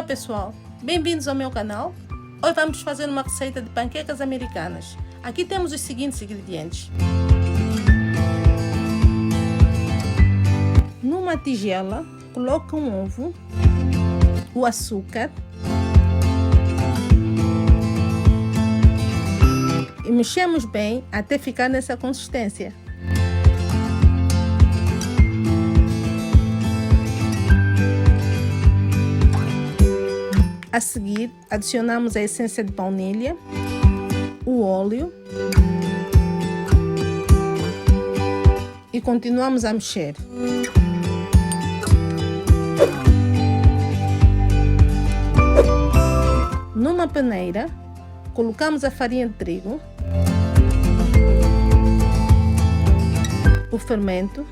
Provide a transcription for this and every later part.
Olá pessoal, bem-vindos ao meu canal. Hoje vamos fazer uma receita de panquecas americanas. Aqui temos os seguintes ingredientes. Numa tigela, coloca um ovo, o açúcar e mexemos bem até ficar nessa consistência. A seguir, adicionamos a essência de baunilha, o óleo e continuamos a mexer. Numa peneira, colocamos a farinha de trigo, o fermento,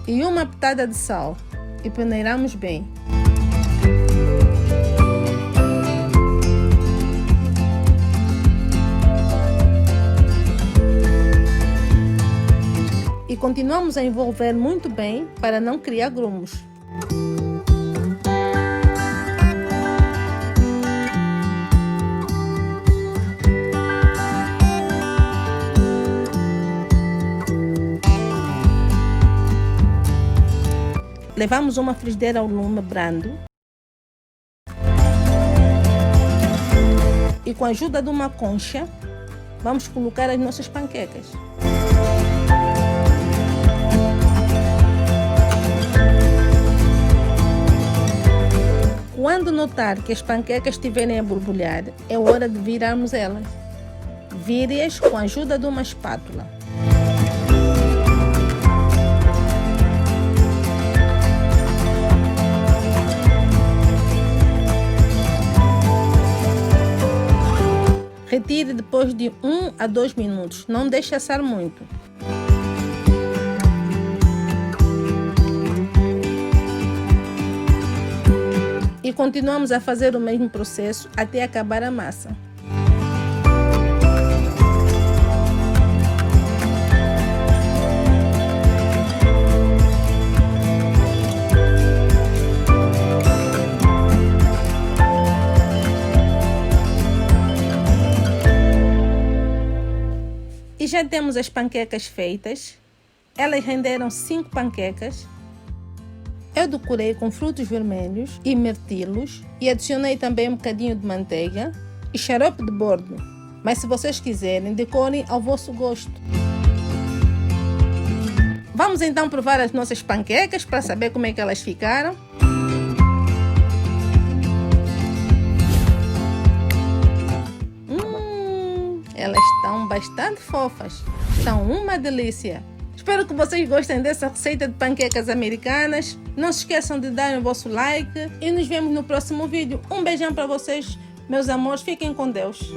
e uma pitada de sal e peneiramos bem. E continuamos a envolver muito bem para não criar grumos. Levamos uma frigideira ao lume brando e com a ajuda de uma concha vamos colocar as nossas panquecas. Quando notar que as panquecas estiverem a borbulhar, é hora de virarmos elas. Vire-as com a ajuda de uma espátula. Retire depois de 1 a 2 minutos, não deixe assar muito. E continuamos a fazer o mesmo processo até acabar a massa. E já temos as panquecas feitas. Elas renderam 5 panquecas. Eu decorei com frutos vermelhos e mirtilos e adicionei também um bocadinho de manteiga e xarope de bordo. Mas se vocês quiserem, decorem ao vosso gosto. Vamos então provar as nossas panquecas para saber como é que elas ficaram. Elas estão bastante fofas, estão uma delícia. Espero que vocês gostem dessa receita de panquecas americanas. Não se esqueçam de dar o vosso like e nos vemos no próximo vídeo. Um beijão para vocês, meus amores, fiquem com Deus.